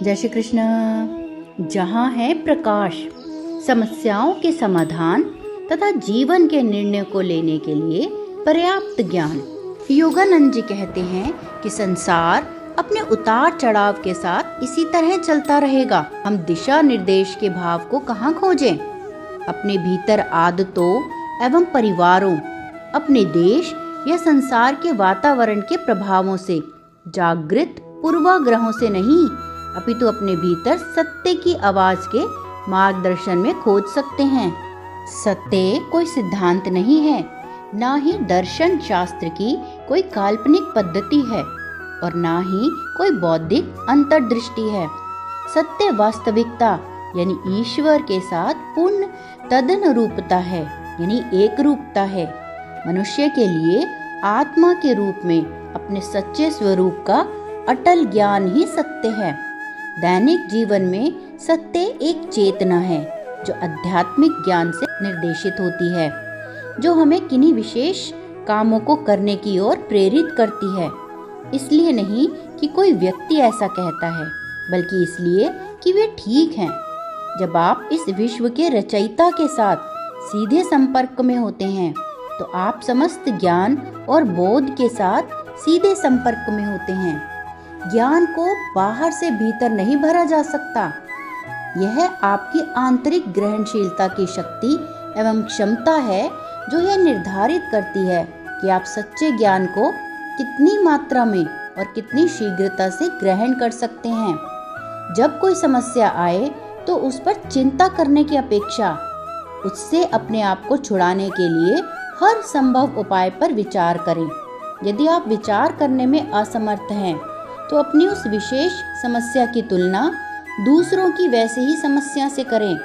जय श्री कृष्ण। जहाँ है प्रकाश, समस्याओं के समाधान तथा जीवन के निर्णय को लेने के लिए पर्याप्त ज्ञान। योगानंद जी कहते हैं कि संसार अपने उतार चढ़ाव के साथ इसी तरह चलता रहेगा। हम दिशा निर्देश के भाव को कहाँ खोजें? अपने भीतर आदतों एवं परिवारों, अपने देश या संसार के वातावरण के प्रभावों से, जागृत पूर्वाग्रहों से नहीं, अपितु अपने भीतर सत्य की आवाज के मार्गदर्शन में खोज सकते हैं। सत्य कोई सिद्धांत नहीं है, ना ही दर्शन शास्त्र की कोई काल्पनिक पद्धति है और ना ही कोई बौद्धिक अंतर्दृष्टि है। सत्य वास्तविकता यानी ईश्वर के साथ पूर्ण तदनुरूपता है, यानी एक रूपता है। मनुष्य के लिए आत्मा के रूप में अपने सच्चे स्वरूप का अटल ज्ञान ही सत्य है। दैनिक जीवन में सत्य एक चेतना है जो आध्यात्मिक ज्ञान से निर्देशित होती है, जो हमें किन्हीं विशेष कामों को करने की ओर प्रेरित करती है। इसलिए नहीं कि कोई व्यक्ति ऐसा कहता है, बल्कि इसलिए कि वे ठीक हैं। जब आप इस विश्व के रचयिता के साथ सीधे संपर्क में होते हैं तो आप समस्त ज्ञान और बोध के साथ सीधे संपर्क में होते हैं। ज्ञान को बाहर से भीतर नहीं भरा जा सकता। यह आपकी आंतरिक ग्रहणशीलता की शक्ति एवं क्षमता है जो यह निर्धारित करती है कि आप सच्चे ज्ञान को कितनी मात्रा में और कितनी शीघ्रता से ग्रहण कर सकते हैं। जब कोई समस्या आए तो उस पर चिंता करने की अपेक्षा उससे अपने आप को छुड़ाने के लिए हर संभव उपाय पर विचार करें। यदि आप विचार करने में असमर्थ हैं तो अपनी उस विशेष समस्या की तुलना दूसरों की वैसे ही समस्या से करें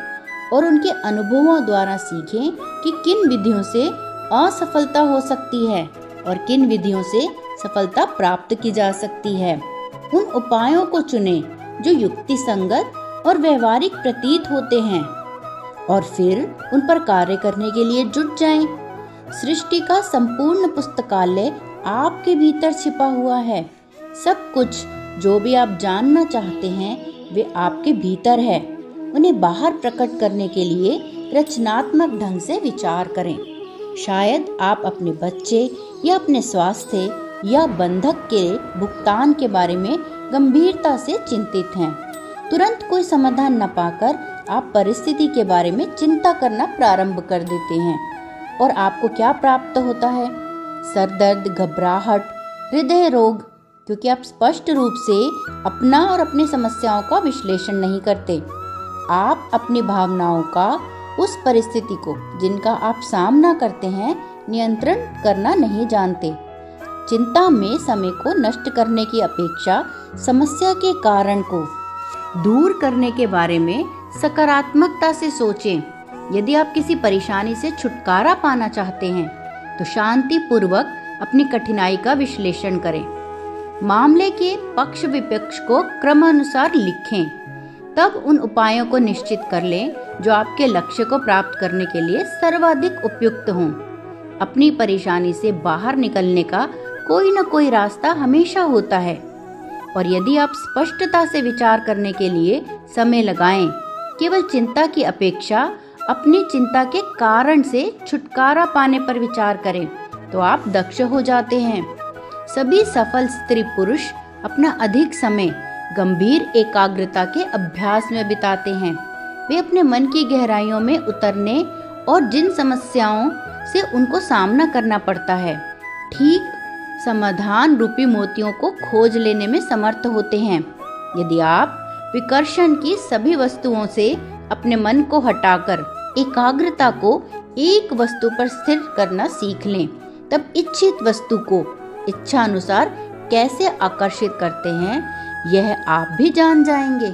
और उनके अनुभवों द्वारा सीखें कि किन विधियों से असफलता हो सकती है और किन विधियों से सफलता प्राप्त की जा सकती है। उन उपायों को चुनें जो युक्ति संगत और व्यवहारिक प्रतीत होते हैं और फिर उन पर कार्य करने के लिए जुट जाएं। सृष्टि का संपूर्ण पुस्तकालय आपके भीतर छिपा हुआ है। सब कुछ जो भी आप जानना चाहते हैं वे आपके भीतर है। उन्हें बाहर प्रकट करने के लिए रचनात्मक ढंग से विचार करें। शायद आप अपने बच्चे या अपने स्वास्थ्य या बंधक के भुगतान के बारे में गंभीरता से चिंतित हैं। तुरंत कोई समाधान न पाकर आप परिस्थिति के बारे में चिंता करना प्रारंभ कर देते हैं और आपको क्या प्राप्त होता है? सरदर्द, घबराहट, हृदय रोग, क्योंकि आप स्पष्ट रूप से अपना और अपनी समस्याओं का विश्लेषण नहीं करते। आप अपनी भावनाओं का उस परिस्थिति को जिनका आप सामना करते हैं नियंत्रण करना नहीं जानते। चिंता में समय को नष्ट करने की अपेक्षा समस्या के कारण को दूर करने के बारे में सकारात्मकता से सोचें। यदि आप किसी परेशानी से छुटकारा पाना चाहते हैं तो शांति पूर्वक अपनी कठिनाई का विश्लेषण करें। मामले के पक्ष विपक्ष को क्रमानुसार लिखें। तब उन उपायों को निश्चित कर लें जो आपके लक्ष्य को प्राप्त करने के लिए सर्वाधिक उपयुक्त हों। अपनी परेशानी से बाहर निकलने का कोई न कोई रास्ता हमेशा होता है और यदि आप स्पष्टता से विचार करने के लिए समय लगाएं, केवल चिंता की अपेक्षा अपनी चिंता के कारण से छुटकारा पाने पर विचार करें तो आप दक्ष हो जाते हैं। सभी सफल स्त्री पुरुष अपना अधिक समय गंभीर एकाग्रता के अभ्यास में बिताते हैं। वे अपने मन की गहराइयों में उतरने और जिन समस्याओं से उनको सामना करना पड़ता है, ठीक समाधान रूपी मोतियों को खोज लेने में समर्थ होते हैं। यदि आप विकर्षण की सभी वस्तुओं से अपने मन को हटाकर एकाग्रता को एक वस्तु पर स्थिर करना सीख लें, तब इच्छित वस्तु को इच्छा अनुसार कैसे आकर्षित करते हैं यह आप भी जान जाएंगे।